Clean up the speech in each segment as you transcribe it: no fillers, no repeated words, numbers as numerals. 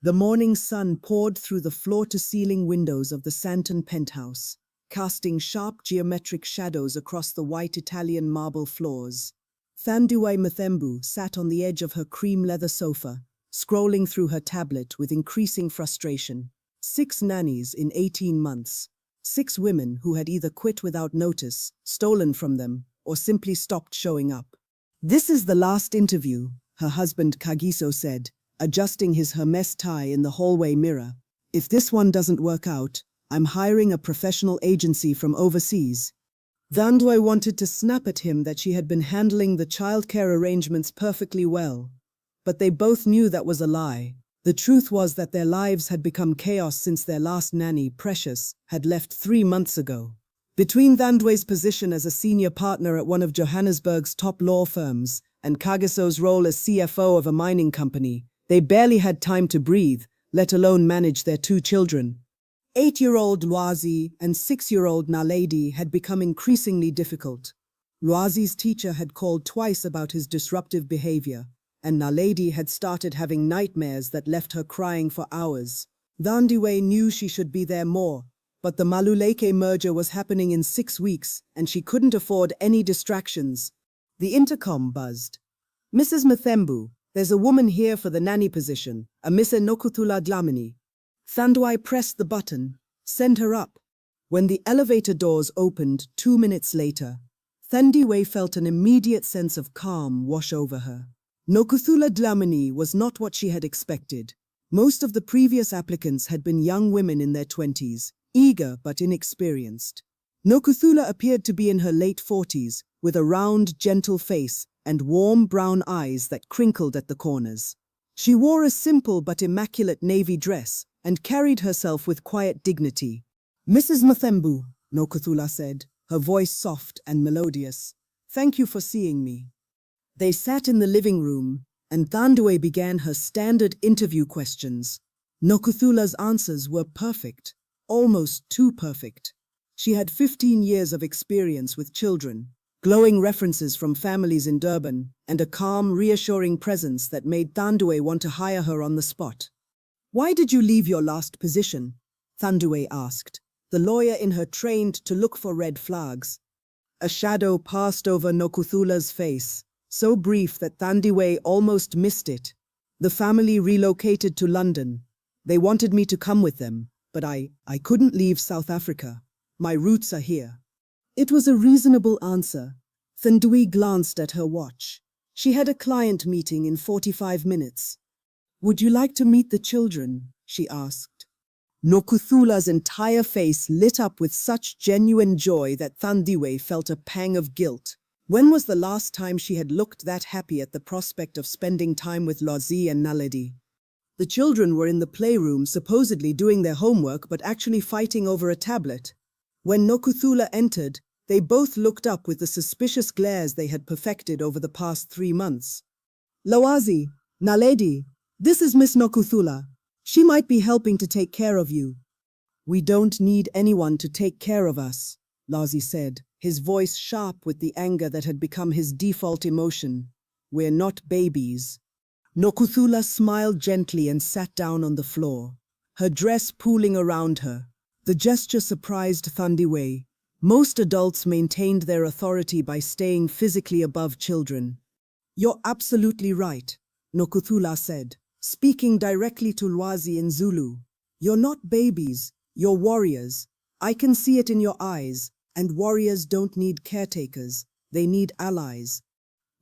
The morning sun poured through the floor-to-ceiling windows of the Santon penthouse, casting sharp geometric shadows across the white Italian marble floors. Thandiwe Mthembu sat on the edge of her cream leather sofa, scrolling through her tablet with increasing frustration. 6 nannies in 18 months. 6 women who had either quit without notice, stolen from them, or simply stopped showing up. "This is the last interview," her husband Kagiso said, adjusting his Hermes tie in the hallway mirror. "If this one doesn't work out, I'm hiring a professional agency from overseas." Thandiwe wanted to snap at him that she had been handling the childcare arrangements perfectly well. But they both knew that was a lie. The truth was that their lives had become chaos since their last nanny, Precious, had left 3 months ago. Between Thandiwe's position as a senior partner at one of Johannesburg's top law firms and Kagiso's role as CFO of a mining company, they barely had time to breathe, let alone manage their 2 children. 8-year-old Lwazi and 6-year-old Naledi had become increasingly difficult. Lwazi's teacher had called twice about his disruptive behavior, and Naledi had started having nightmares that left her crying for hours. Thandiwe knew she should be there more, but the Maluleke merger was happening in 6 weeks, and she couldn't afford any distractions. The intercom buzzed. "Mrs. Mthembu, there's a woman here for the nanny position, a Miss Nokuthula Dlamini." Thandiwe pressed the button. "Send her up." When the elevator doors opened 2 minutes later, Thandiwe felt an immediate sense of calm wash over her. Nokuthula Dlamini was not what she had expected. Most of the previous applicants had been young women in their 20s, eager but inexperienced. Nokuthula appeared to be in her late 40s, with a round, gentle face and warm brown eyes that crinkled at the corners. She wore a simple but immaculate navy dress and carried herself with quiet dignity. "Mrs. Mthembu," Nokuthula said, her voice soft and melodious, "thank you for seeing me." They sat in the living room, and Thandiwe began her standard interview questions. Nokuthula's answers were perfect, almost too perfect. She had 15 years of experience with children, glowing references from families in Durban, and a calm, reassuring presence that made Thandiwe want to hire her on the spot. "Why did you leave your last position?" Thandiwe asked. The lawyer in her trained to look for red flags. A shadow passed over Nokuthula's face, so brief that Thandiwe almost missed it. "The family relocated to London. They wanted me to come with them, but I couldn't leave South Africa. My roots are here." It was a reasonable answer. Thandiwe glanced at her watch. She had a client meeting in 45 minutes. "Would you like to meet the children?" she asked. Nokuthula's entire face lit up with such genuine joy that Thandiwe felt a pang of guilt. When was the last time she had looked that happy at the prospect of spending time with Lwazi and Naledi? The children were in the playroom, supposedly doing their homework, but actually fighting over a tablet. When Nokuthula entered, they both looked up with the suspicious glares they had perfected over the past 3 months. "Lwazi, Naledi, this is Miss Nokuthula. She might be helping to take care of you." "We don't need anyone to take care of us," Lwazi said, his voice sharp with the anger that had become his default emotion. "We're not babies." Nokuthula smiled gently and sat down on the floor, her dress pooling around her. The gesture surprised Thandiwe. Most adults maintained their authority by staying physically above children. "You're absolutely right," Nokuthula said, speaking directly to Lwazi in Zulu. "You're not babies, you're warriors. I can see it in your eyes. And warriors don't need caretakers, they need allies."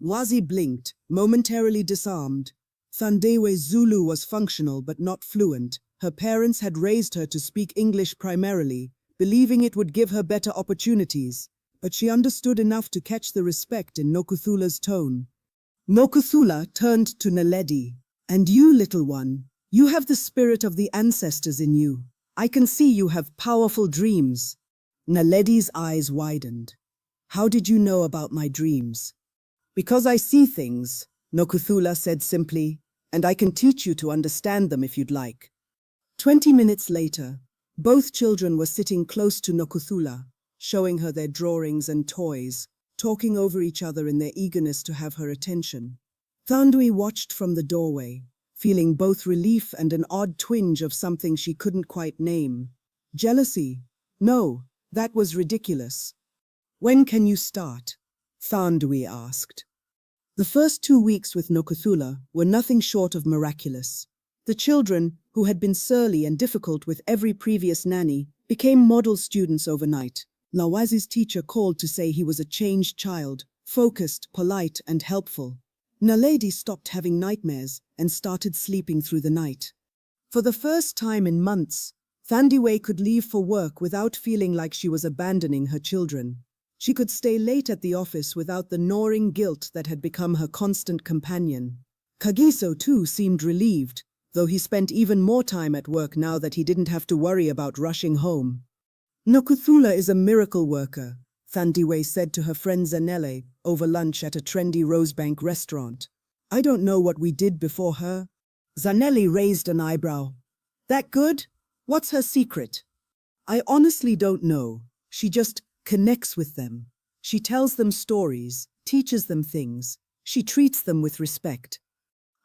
Lwazi blinked, momentarily disarmed. Thandiwe's Zulu was functional but not fluent. Her parents had raised her to speak English primarily, believing it would give her better opportunities, but she understood enough to catch the respect in Nokuthula's tone. Nokuthula turned to Naledi. "And you, little one, you have the spirit of the ancestors in you. I can see you have powerful dreams." Naledi's eyes widened. "How did you know about my dreams?" "Because I see things," Nokuthula said simply, "and I can teach you to understand them if you'd like." 20 minutes later, both children were sitting close to Nokuthula, showing her their drawings and toys, talking over each other in their eagerness to have her attention. Thandiwe watched from the doorway, feeling both relief and an odd twinge of something she couldn't quite name. Jealousy? No, that was ridiculous. When can you start? Thandui asked. The first 2 weeks with Nokuthula were nothing short of miraculous. The children, who had been surly and difficult with every previous nanny, became model students overnight. Lawazi's teacher called to say he was a changed child, focused, polite, and helpful. Naledi stopped having nightmares and started sleeping through the night. For the first time in months, Thandiwe could leave for work without feeling like she was abandoning her children. She could stay late at the office without the gnawing guilt that had become her constant companion. Kagiso, too, seemed relieved, though he spent even more time at work now that he didn't have to worry about rushing home. Nokuthula is a miracle worker, Thandiwe said to her friend Zanele over lunch at a trendy Rosebank restaurant. I don't know what we did before her. Zanele raised an eyebrow. That good? What's her secret? I honestly don't know. She just connects with them. She tells them stories, teaches them things. She treats them with respect.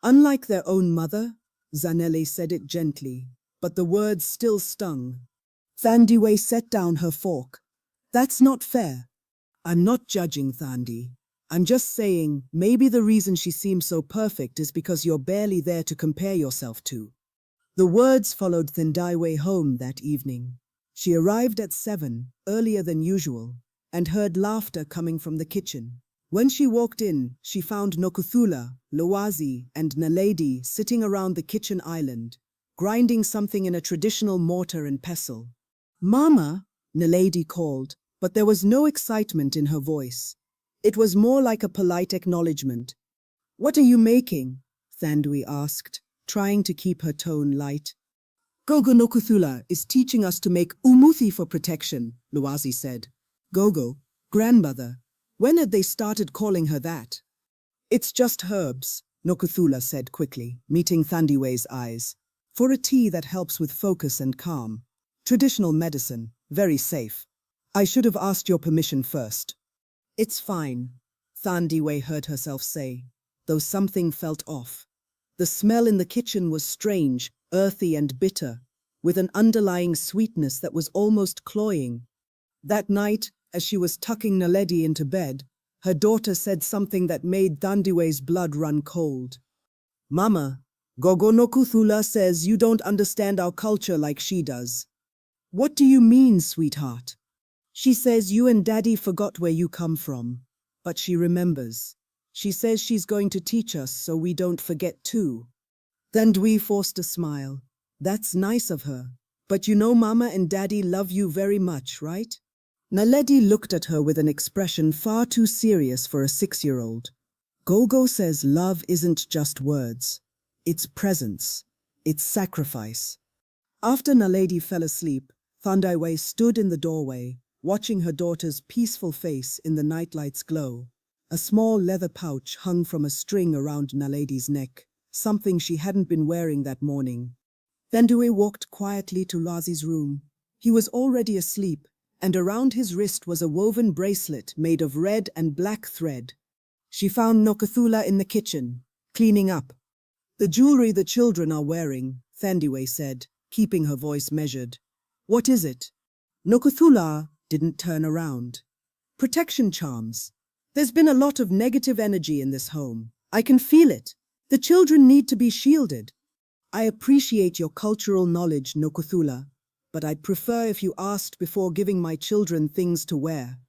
Unlike their own mother, Zanele said it gently, but the words still stung. Thandiwe set down her fork. That's not fair. I'm not judging Thandi. I'm just saying maybe the reason she seems so perfect is because you're barely there to compare yourself to. The words followed Thandiwe home that evening. She arrived at 7, earlier than usual, and heard laughter coming from the kitchen. When she walked in, she found Nokuthula, Lawazi, and Naledi sitting around the kitchen island, grinding something in a traditional mortar and pestle. Mama, Naledi called, but there was no excitement in her voice. It was more like a polite acknowledgement. What are you making? Thandui asked, trying to keep her tone light. Gogo Nokuthula is teaching us to make umuthi for protection, Lawazi said. Gogo, grandmother. When had they started calling her that? It's just herbs, Nokuthula said quickly, meeting Thandiwe's eyes. For a tea that helps with focus and calm. Traditional medicine, very safe. I should have asked your permission first. It's fine, Thandiwe heard herself say, though something felt off. The smell in the kitchen was strange, earthy and bitter, with an underlying sweetness that was almost cloying. That night, as she was tucking Naledi into bed, her daughter said something that made Thandiwe's blood run cold. Mama, Gogo Nokuthula says you don't understand our culture like she does. What do you mean, sweetheart? She says you and Daddy forgot where you come from, but she remembers. She says she's going to teach us so we don't forget too. Thandui forced a smile. That's nice of her. But you know Mama and Daddy love you very much, right? Naledi looked at her with an expression far too serious for a 6-year-old. Gogo says love isn't just words. It's presence. It's sacrifice. After Naledi fell asleep, Thandiwe stood in the doorway, watching her daughter's peaceful face in the nightlight's glow. A small leather pouch hung from a string around Naledi's neck, something she hadn't been wearing that morning. Thandiwe walked quietly to Lazi's room. He was already asleep, and around his wrist was a woven bracelet made of red and black thread. She found Nokuthula in the kitchen, cleaning up. The jewelry the children are wearing, Thandiwe said, keeping her voice measured. What is it? Nokuthula didn't turn around. Protection charms. There's been a lot of negative energy in this home. I can feel it. The children need to be shielded. I appreciate your cultural knowledge, Nokuthula, but I'd prefer if you asked before giving my children things to wear.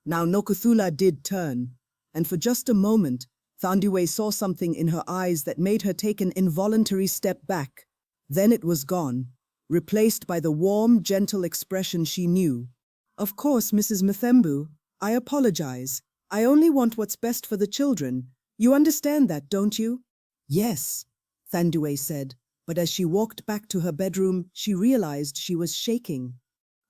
Now Nokuthula did turn, and for just a moment, Thandiwe saw something in her eyes that made her take an involuntary step back. Then it was gone, replaced by the warm, gentle expression she knew. Of course, Mrs. Mthembu, I apologize. I only want what's best for the children. You understand that, don't you? Yes, Thandiwe said, but as she walked back to her bedroom, she realized she was shaking.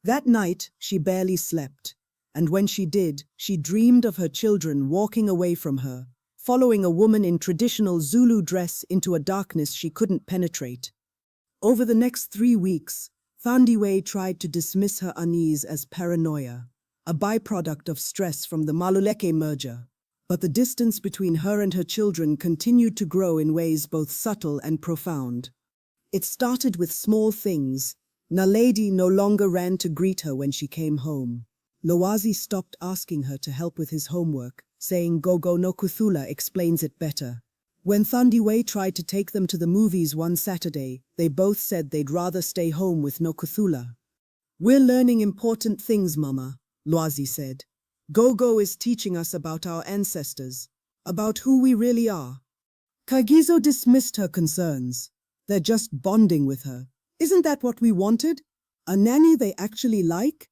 That night, she barely slept, and when she did, she dreamed of her children walking away from her, following a woman in traditional Zulu dress into a darkness she couldn't penetrate. Over the next 3 weeks, Thandiwe tried to dismiss her unease as paranoia, a byproduct of stress from the Maluleke merger. But the distance between her and her children continued to grow in ways both subtle and profound. It started with small things. Naledi no longer ran to greet her when she came home. Lowazi stopped asking her to help with his homework, saying Gogo no Kuthula explains it better. When Thandiwe tried to take them to the movies one Saturday, they both said they'd rather stay home with no Kuthula. We're learning important things, Mama, Lowazi said. Gogo is teaching us about our ancestors, about who we really are. Kagiso dismissed her concerns. They're just bonding with her. Isn't that what we wanted? A nanny they actually like?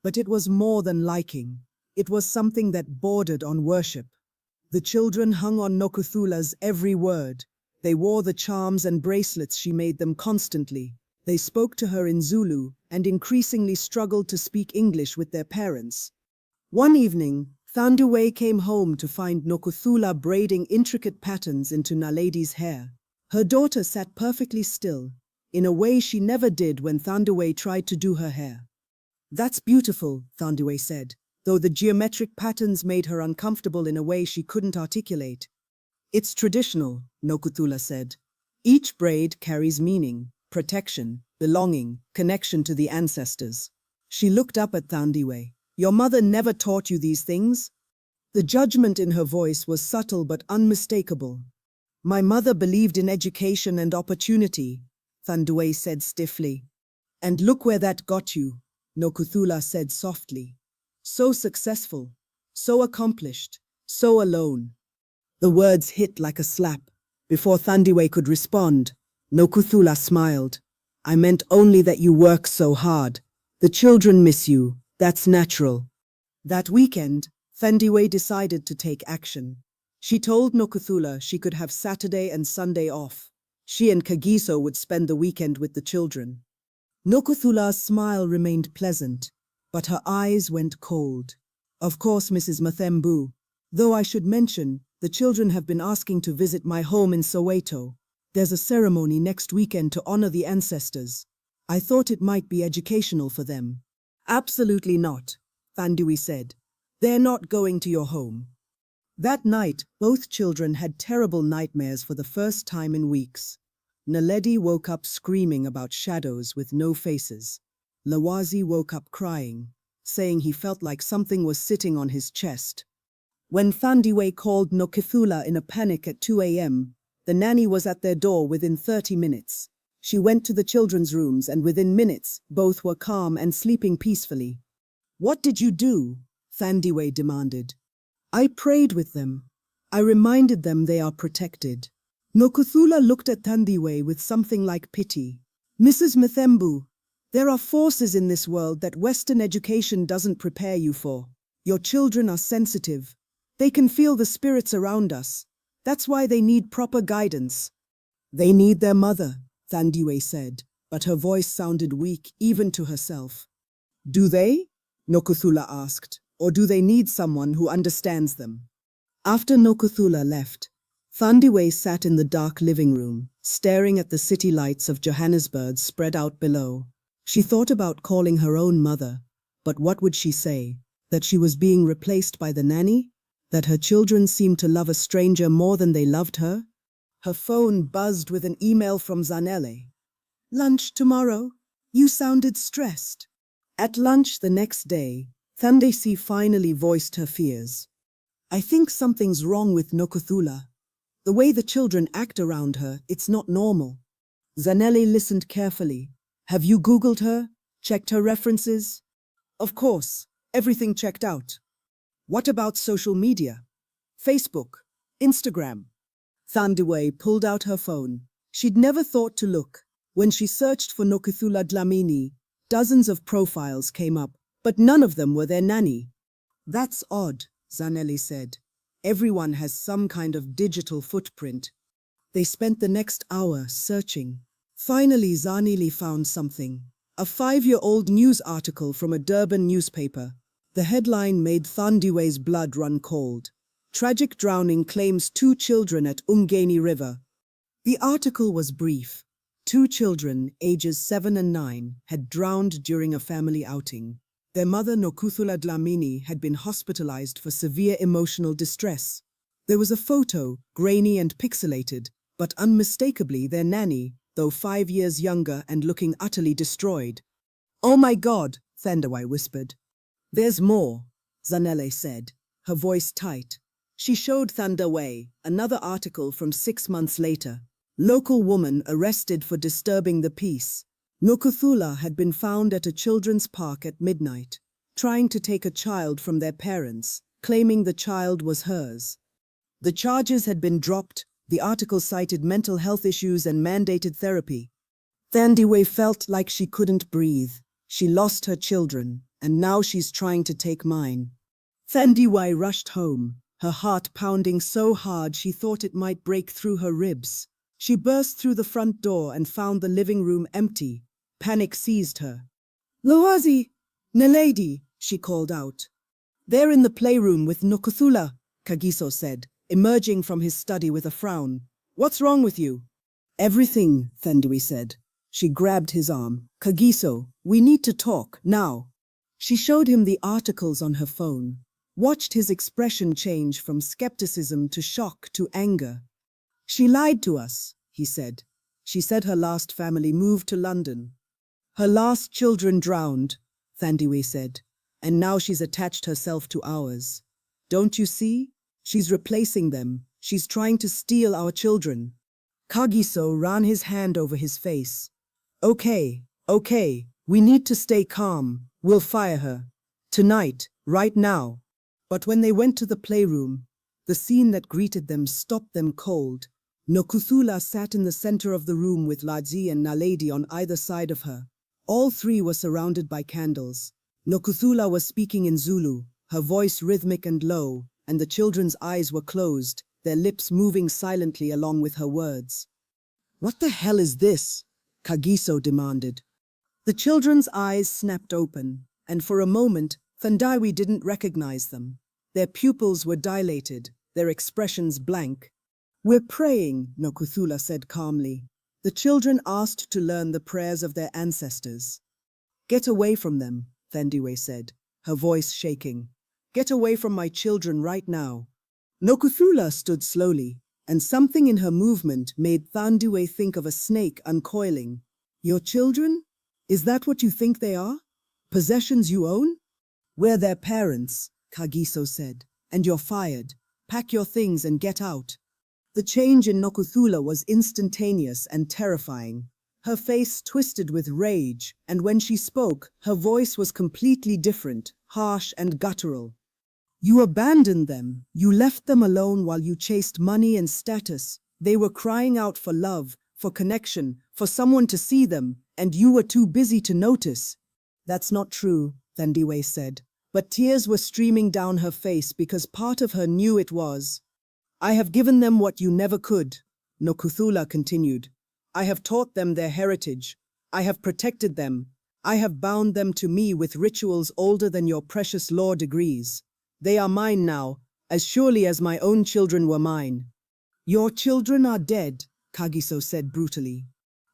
But it was more than liking. It was something that bordered on worship. The children hung on Nokuthula's every word. They wore the charms and bracelets she made them constantly. They spoke to her in Zulu and increasingly struggled to speak English with their parents. One evening, Thandiwe came home to find Nokuthula braiding intricate patterns into Naledi's hair. Her daughter sat perfectly still, in a way she never did when Thandiwe tried to do her hair. That's beautiful, Thandiwe said, though the geometric patterns made her uncomfortable in a way she couldn't articulate. It's traditional, Nokuthula said. Each braid carries meaning, protection, belonging, connection to the ancestors. She looked up at Thandiwe. Your mother never taught you these things? The judgment in her voice was subtle but unmistakable. My mother believed in education and opportunity, Thandiwe said stiffly. And look where that got you, Nokuthula said softly. So successful, so accomplished, so alone. The words hit like a slap. Before Thandiwe could respond, Nokuthula smiled. I meant only that you work so hard. The children miss you, that's natural. That weekend, Thandiwe decided to take action. She told Nokuthula she could have Saturday and Sunday off. She and Kagiso would spend the weekend with the children. Nokuthula's smile remained pleasant, but her eyes went cold. Of course, Mrs. Mathembu. Though I should mention, the children have been asking to visit my home in Soweto. There's a ceremony next weekend to honor the ancestors. I thought it might be educational for them. Absolutely not, Thandiwe said. They're not going to your home. That night, both children had terrible nightmares for the first time in weeks. Naledi woke up screaming about shadows with no faces. Lowazi woke up crying, saying he felt like something was sitting on his chest. When Thandiwe called Nokuthula in a panic at 2 a.m., the nanny was at their door within 30 minutes. She went to the children's rooms and within minutes, both were calm and sleeping peacefully. What did you do? Thandiwe demanded. I prayed with them. I reminded them they are protected. Nokuthula looked at Thandiwe with something like pity. Mrs. Mathembu, there are forces in this world that Western education doesn't prepare you for. Your children are sensitive. They can feel the spirits around us. That's why they need proper guidance. They need their mother, Thandiwe said, but her voice sounded weak even to herself. Do they? Nokuthula asked, or do they need someone who understands them? After Nokuthula left, Thandiwe sat in the dark living room, staring at the city lights of Johannesburg spread out below. She thought about calling her own mother, but what would she say? That she was being replaced by the nanny? That her children seemed to love a stranger more than they loved her? Her phone buzzed with an email from Zanele. Lunch tomorrow? You sounded stressed. At lunch the next day, Thandesi finally voiced her fears. I think something's wrong with Nokuthula. The way the children act around her, it's not normal. Zanele listened carefully. Have you Googled her? Checked her references? Of course, everything checked out. What about social media? Facebook, Instagram. Thandiwe pulled out her phone. She'd never thought to look. When she searched for Nokuthula Dlamini, dozens of profiles came up, but none of them were their nanny. That's odd, Zanele said. Everyone has some kind of digital footprint. They spent the next hour searching. Finally, Zanele found something. A 5-year-old news article from a Durban newspaper. The headline made Thandiwe's blood run cold. Tragic drowning claims 2 children at Umgeni River. The article was brief. 2 children, ages 7 and 9, had drowned during a family outing. Their mother Nokuthula Dlamini had been hospitalized for severe emotional distress. There was a photo, grainy and pixelated, but unmistakably their nanny, though 5 years younger and looking utterly destroyed. "Oh my God," Thandawai whispered. "There's more," Zanele said, her voice tight. She showed Thandawai another article from 6 months later. Local woman arrested for disturbing the peace. Nokuthula had been found at a children's park at midnight, trying to take a child from their parents, claiming the child was hers. The charges had been dropped. The article cited mental health issues and mandated therapy. Thandawai felt like she couldn't breathe. She lost her children, and now she's trying to take mine. Thandawai rushed home, her heart pounding so hard she thought it might break through her ribs. She burst through the front door and found the living room empty. Panic seized her. "Loazi, Naledi," she called out. "They're in the playroom with Nokuthula," Kagiso said, emerging from his study with a frown. "What's wrong with you?" "Everything," Thandawai said. She grabbed his arm. "Kagiso, we need to talk, now." She showed him the articles on her phone, watched his expression change from skepticism to shock to anger. "She lied to us," he said. "She said her last family moved to London. Her last children drowned," Thandawai said, "and now she's attached herself to ours. Don't you see? She's replacing them. She's trying to steal our children." Kagiso ran his hand over his face. Okay, we need to stay calm. We'll fire her. Tonight, right now." But when they went to the playroom, the scene that greeted them stopped them cold. Nokuthula sat in the center of the room with Ladzi and Naledi on either side of her. All three were surrounded by candles. Nokuthula was speaking in Zulu, her voice rhythmic and low, and the children's eyes were closed, their lips moving silently along with her words. "What the hell is this?" Kagiso demanded. The children's eyes snapped open, and for a moment, Thandawai didn't recognize them. Their pupils were dilated, their expressions blank. "We're praying," Nokuthula said calmly. The children asked to learn the prayers of their ancestors. "Get away from them," Thandawai said, her voice shaking. "Get away from my children right now." Nokuthula stood slowly, and something in her movement made Thandawai think of a snake uncoiling. "Your children? Is that what you think they are? Possessions you own?" "We're their parents," Kagiso said, "and you're fired. Pack your things and get out." The change in Nokuthula was instantaneous and terrifying. Her face twisted with rage, and when she spoke, her voice was completely different, harsh and guttural. "You abandoned them. You left them alone while you chased money and status. They were crying out for love, for connection, for someone to see them, and you were too busy to notice." "That's not true," Thandawai said, but tears were streaming down her face because part of her knew it was. "I have given them what you never could," Nokuthula continued. "I have taught them their heritage. I have protected them. I have bound them to me with rituals older than your precious law degrees. They are mine now, as surely as my own children were mine." "Your children are dead," Kagiso said brutally.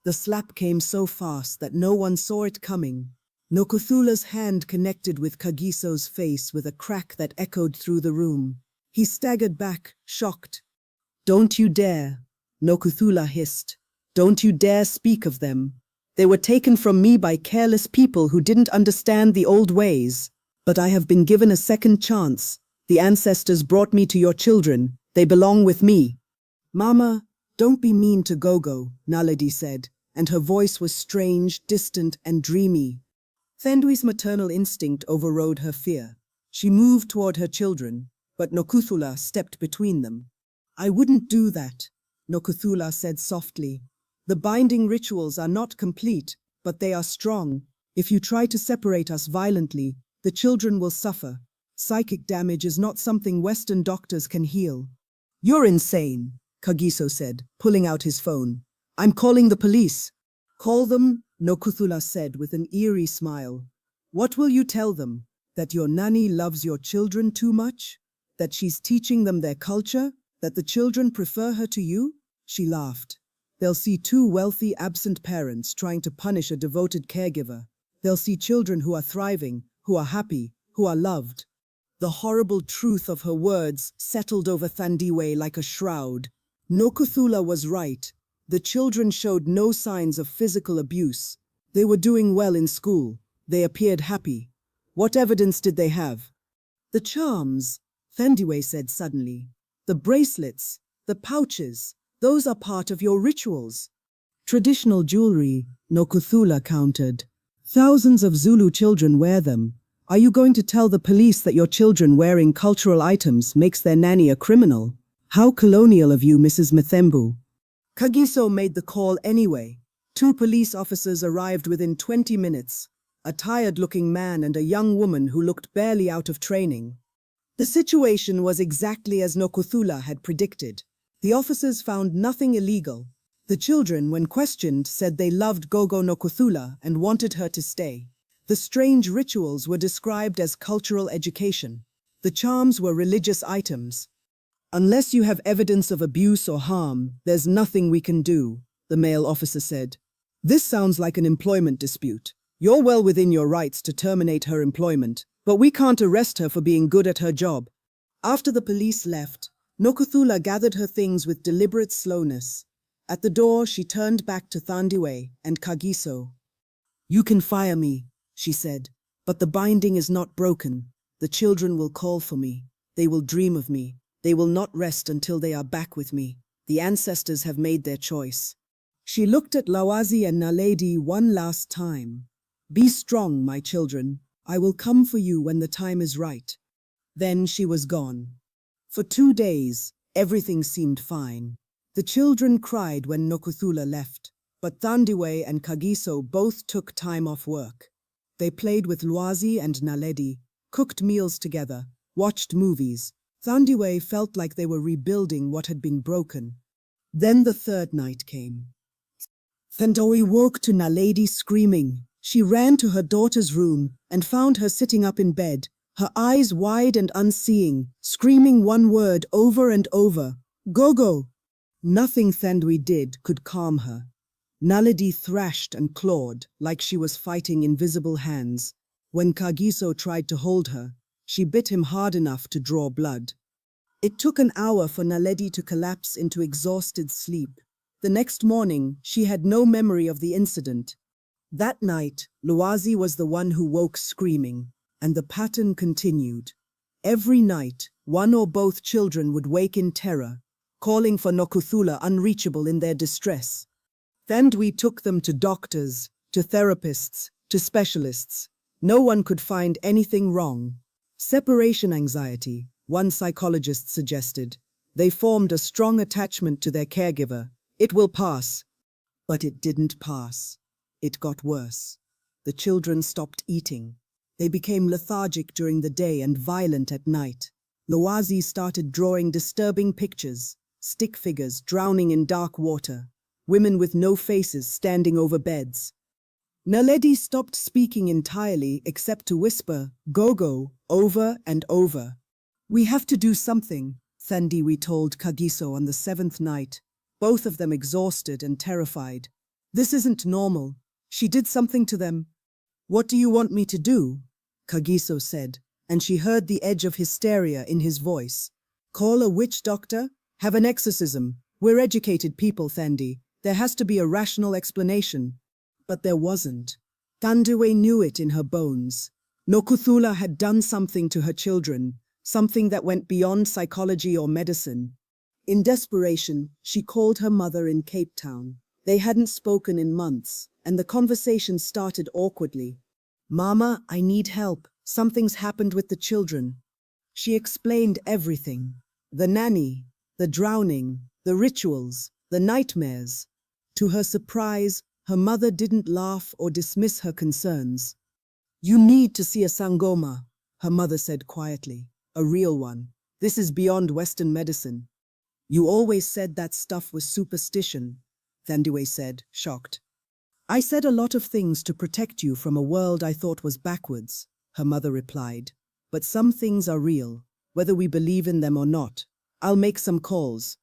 The slap came so fast that no one saw it coming. Nokuthula's hand connected with Kagiso's face with a crack that echoed through the room. He staggered back, shocked. "Don't you dare," Nokuthula hissed. "Don't you dare speak of them. They were taken from me by careless people who didn't understand the old ways. But I have been given a second chance. The ancestors brought me to your children. They belong with me." "Mama, don't be mean to Gogo," Naledi said, and her voice was strange, distant, and dreamy. Thandawai's maternal instinct overrode her fear. She moved toward her children, but Nokuthula stepped between them. "I wouldn't do that," Nokuthula said softly. "The binding rituals are not complete, but they are strong. If you try to separate us violently, the children will suffer. Psychic damage is not something Western doctors can heal." "You're insane," Kagiso said, pulling out his phone. "I'm calling the police." "Call them," Nokuthula said with an eerie smile. "What will you tell them? That your nanny loves your children too much? That she's teaching them their culture? That the children prefer her to you?" She laughed. "They'll see two wealthy, absent parents trying to punish a devoted caregiver. They'll see children who are thriving, who are happy, who are loved. The horrible truth of her words settled over Thandiwe like a shroud. Nokuthula was right. The children showed no signs of physical abuse. They were doing well in school. They appeared happy. What evidence did they have? The charms, Thandiwe said suddenly. The bracelets, the pouches, those are part of your rituals. Traditional jewelry, Nokuthula countered. Thousands of Zulu children wear them. Are you going to tell the police that your children wearing cultural items makes their nanny a criminal? How colonial of you, Mrs. Mthembu. Kagiso made the call anyway. 2 police officers arrived within 20 minutes. A tired-looking man and a young woman who looked barely out of training. The situation was exactly as Nokuthula had predicted. The officers found nothing illegal. The children, when questioned, said they loved Gogo Nokuthula and wanted her to stay. The strange rituals were described as cultural education. The charms were religious items. Unless you have evidence of abuse or harm, there's nothing we can do, the male officer said. This sounds like an employment dispute. You're well within your rights to terminate her employment, but we can't arrest her for being good at her job. After the police left, Nokuthula gathered her things with deliberate slowness. At the door, she turned back to Thandiwe and Kagiso. You can fire me, she said, but the binding is not broken. The children will call for me. They will dream of me. They will not rest until they are back with me. The ancestors have made their choice. She looked at Lawazi and Naledi one last time. Be strong, my children. I will come for you when the time is right. Then she was gone. For 2 days, everything seemed fine. The children cried when Nokuthula left, but Thandiwe and Kagiso both took time off work. They played with Lwazi and Naledi, cooked meals together, watched movies. Thandiwe felt like they were rebuilding what had been broken. Then the 3rd night came. Thandiwe woke to Naledi screaming. She ran to her daughter's room and found her sitting up in bed, her eyes wide and unseeing, screaming one word over and over, Gogo. Nothing Thandiwe did could calm her. Naledi thrashed and clawed like she was fighting invisible hands. When Kagiso tried to hold her, she bit him hard enough to draw blood. It took an hour for Naledi to collapse into exhausted sleep. The next morning, she had no memory of the incident. That night, Lwazi was the one who woke screaming, and the pattern continued. Every night, one or both children would wake in terror, calling for Nokuthula unreachable in their distress. Thandiwe took them to doctors, to therapists, to specialists. No one could find anything wrong. Separation anxiety, one psychologist suggested. They formed a strong attachment to their caregiver. It will pass. But it didn't pass. It got worse. The children stopped eating. They became lethargic during the day and violent at night. Lwazi started drawing disturbing pictures, stick figures drowning in dark water, women with no faces standing over beds. Naledi stopped speaking entirely except to whisper, Gogo, over and over. We have to do something, Thandiwe told Kagiso on the 7th night, both of them exhausted and terrified. This isn't normal. She did something to them. What do you want me to do? Kagiso said, and she heard the edge of hysteria in his voice. Call a witch doctor? Have an exorcism. We're educated people, Thandi. There has to be a rational explanation. But there wasn't. Thandiwe knew it in her bones. Nokuthula had done something to her children, something that went beyond psychology or medicine. In desperation, she called her mother in Cape Town. They hadn't spoken in months, and the conversation started awkwardly. Mama, I need help. Something's happened with the children. She explained everything. The nanny, the drowning, the rituals, the nightmares. To her surprise, her mother didn't laugh or dismiss her concerns. You need to see a sangoma, her mother said quietly. A real one. This is beyond Western medicine. You always said that stuff was superstition, Thandiwe said, shocked. I said a lot of things to protect you from a world I thought was backwards, her mother replied. But some things are real, whether we believe in them or not. I'll make some calls.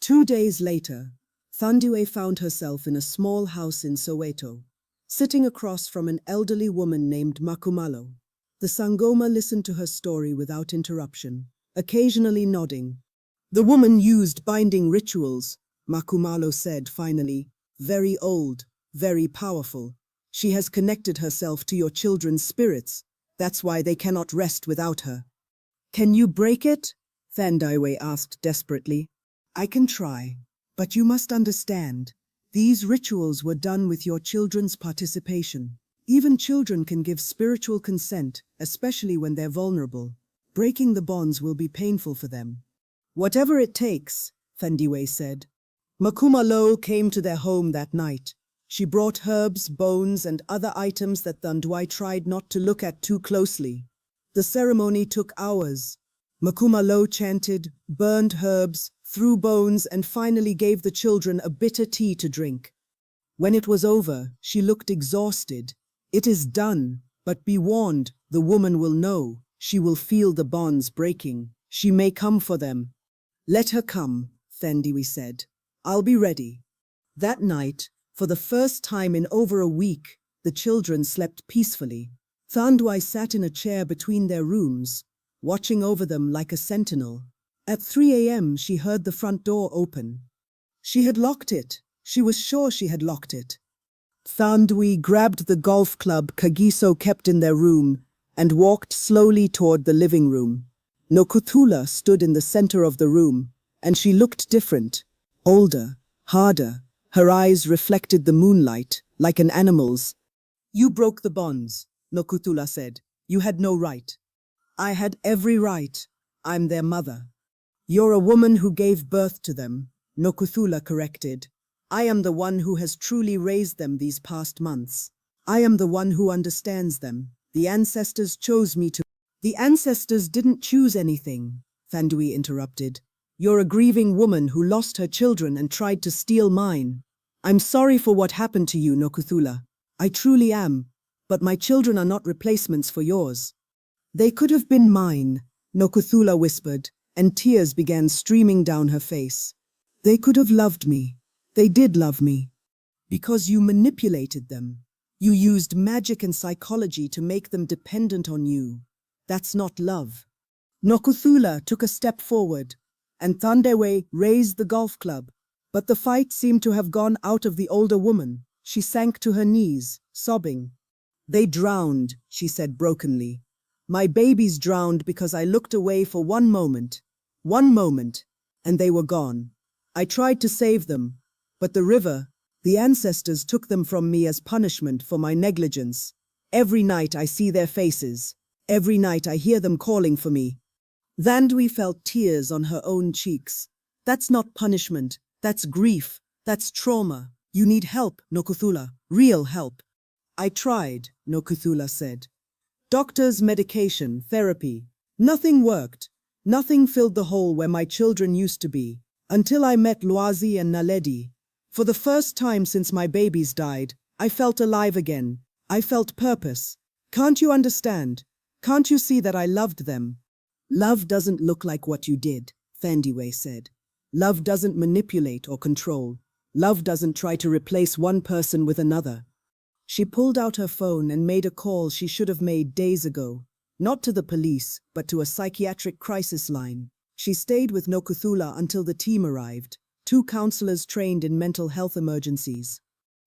2 days later, Thandiwe found herself in a small house in Soweto, sitting across from an elderly woman named Makumalo. The Sangoma listened to her story without interruption, occasionally nodding. The woman used binding rituals, Makumalo said finally. Very old, very powerful. She has connected herself to your children's spirits. That's why they cannot rest without her. Can you break it? Thandiwe asked desperately. I can try, but you must understand. These rituals were done with your children's participation. Even children can give spiritual consent, especially when they're vulnerable. Breaking the bonds will be painful for them. Whatever it takes, Thandiwe said. Makumalo came to their home that night. She brought herbs, bones, and other items that Thandiwe tried not to look at too closely. The ceremony took hours. Makumalo chanted, burned herbs, threw bones, and finally gave the children a bitter tea to drink. When it was over, she looked exhausted. It is done, but be warned, the woman will know. She will feel the bonds breaking. She may come for them. Let her come, Thandiwe said. I'll be ready. That night, for the first time in over a week, the children slept peacefully. Thandiwe sat in a chair between their rooms, watching over them like a sentinel. At 3 a.m. she heard the front door open. She had locked it. She was sure she had locked it. Thandiwe grabbed the golf club Kagiso kept in their room and walked slowly toward the living room. Nokuthula stood in the center of the room, and she looked different, older, harder. Her eyes reflected the moonlight, like an animal's. You broke the bonds, Nokuthula said. You had no right. I had every right. I'm their mother. You're a woman who gave birth to them, Nokuthula corrected. I am the one who has truly raised them these past months. I am the one who understands them. The ancestors chose me to. The ancestors didn't choose anything, Thandiwe interrupted. You're a grieving woman who lost her children and tried to steal mine. I'm sorry for what happened to you, Nokuthula. I truly am, but my children are not replacements for yours. They could have been mine, Nokuthula whispered, and tears began streaming down her face. They could have loved me. They did love me. Because you manipulated them. You used magic and psychology to make them dependent on you. That's not love. Nokuthula took a step forward, and Thandiwe raised the golf club. But the fight seemed to have gone out of the older woman. She sank to her knees, sobbing. They drowned, she said brokenly. My babies drowned because I looked away for one moment, and they were gone. I tried to save them, but the river, the ancestors took them from me as punishment for my negligence. Every night I see their faces. Every night I hear them calling for me. Thandiwe felt tears on her own cheeks. That's not punishment. That's grief. That's trauma. You need help, Nokuthula. Real help. I tried, Nokuthula said. Doctors, medication, therapy. Nothing worked. Nothing filled the hole where my children used to be. Until I met Lwazi and Naledi. For the first time since my babies died, I felt alive again. I felt purpose. Can't you understand? Can't you see that I loved them? Love doesn't look like what you did, Thandiwe said. Love doesn't manipulate or control. Love doesn't try to replace one person with another. She pulled out her phone and made a call she should have made days ago. Not to the police, but to a psychiatric crisis line. She stayed with Nokuthula until the team arrived, 2 counselors trained in mental health emergencies.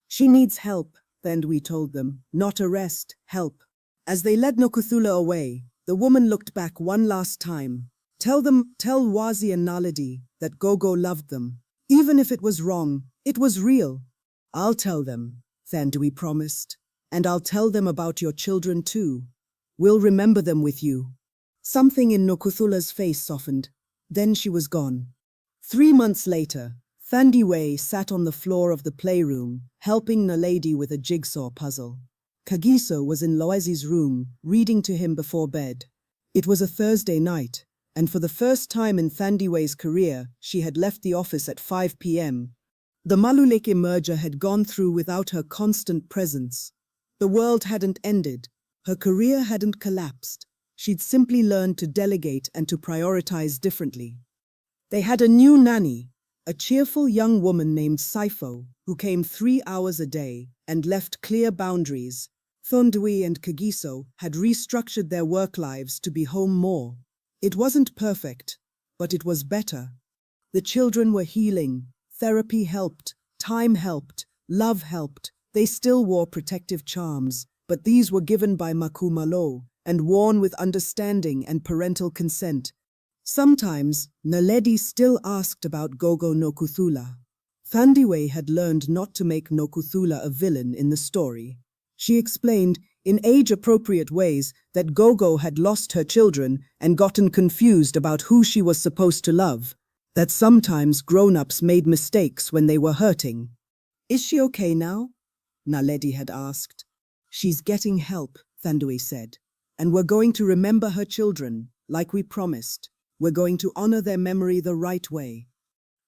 She needs help, Thandiwe told them, not arrest, help. As they led Nokuthula away, the woman looked back one last time. Tell Lwazi and Naledi that Gogo loved them. Even if it was wrong, it was real. I'll tell them, Thandiwe promised. And I'll tell them about your children too. We'll remember them with you. Something in Nokuthula's face softened. Then she was gone. 3 months later, Thandiwe sat on the floor of the playroom, helping Naledi with a jigsaw puzzle. Kagiso was in Lwazi's room, reading to him before bed. It was a Thursday night, and for the first time in Thandiwe's career, she had left the office at 5 p.m. The Maluleke merger had gone through without her constant presence. The world hadn't ended. Her career hadn't collapsed. She'd simply learned to delegate and to prioritize differently. They had a new nanny, a cheerful young woman named Saifo, who came 3 hours a day and left clear boundaries. Thondui and Kagiso had restructured their work lives to be home more. It wasn't perfect, but it was better. The children were healing, therapy helped, time helped, love helped. They still wore protective charms, but these were given by Makumalo and worn with understanding and parental consent. Sometimes, Naledi still asked about Gogo no Kuthula. Thandiwe had learned not to make Nokuthula a villain in the story. She explained, in age-appropriate ways, that Gogo had lost her children and gotten confused about who she was supposed to love, that sometimes grown-ups made mistakes when they were hurting. "Is she okay now?" Naledi had asked. "She's getting help," Thandiwe said, "and we're going to remember her children, like we promised. We're going to honor their memory the right way."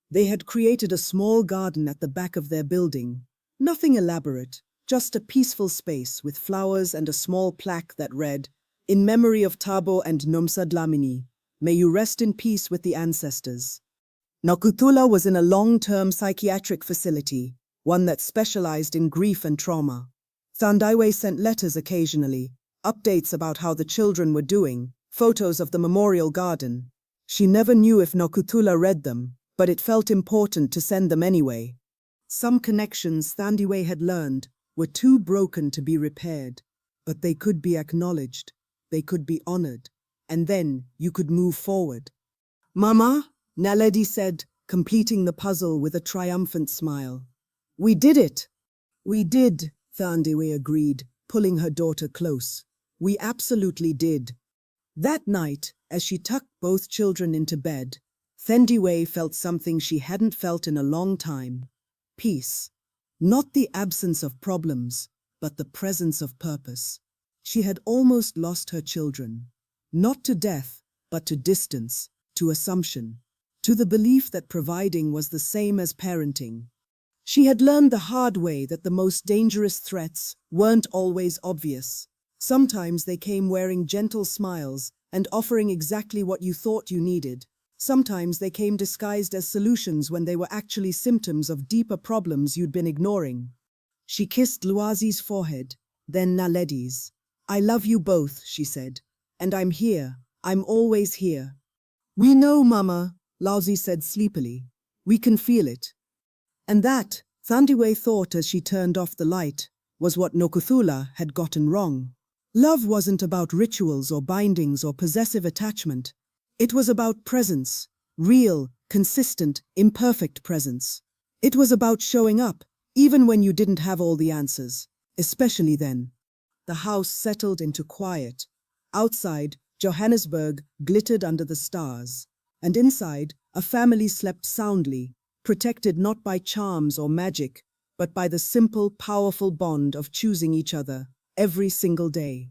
They had created a small garden at the back of their building. Nothing elaborate, just a peaceful space with flowers and a small plaque that read, "In memory of Tabo and Nomsa Dlamini, may you rest in peace with the ancestors." Nokuthula was in a long-term psychiatric facility, one that specialized in grief and trauma. Thandiwe sent letters occasionally, updates about how the children were doing, photos of the memorial garden. She never knew if Nokuthula read them, but it felt important to send them anyway. Some connections Thandiwe had learned were too broken to be repaired, but they could be acknowledged, they could be honored, and then you could move forward. "Mama," Naledi said, completing the puzzle with a triumphant smile. "We did it!" "We did," Thandiwe agreed, pulling her daughter close. "We absolutely did." That night, as she tucked both children into bed, Thandiwe felt something she hadn't felt in a long time. Peace. Not the absence of problems, but the presence of purpose. She had almost lost her children. Not to death, but to distance, to assumption, to the belief that providing was the same as parenting. She had learned the hard way that the most dangerous threats weren't always obvious. Sometimes they came wearing gentle smiles and offering exactly what you thought you needed. Sometimes they came disguised as solutions when they were actually symptoms of deeper problems you'd been ignoring. She kissed Luazi's forehead, then Naledi's. "I love you both," she said, "and I'm here. I'm always here." "We know, Mama," Luazi said sleepily. "We can feel it." And that, Thandiwe thought as she turned off the light, was what Nokuthula had gotten wrong. Love wasn't about rituals or bindings or possessive attachment. It was about presence, real, consistent, imperfect presence. It was about showing up, even when you didn't have all the answers, especially then. The house settled into quiet. Outside, Johannesburg glittered under the stars. And inside, a family slept soundly, protected not by charms or magic, but by the simple, powerful bond of choosing each other every single day.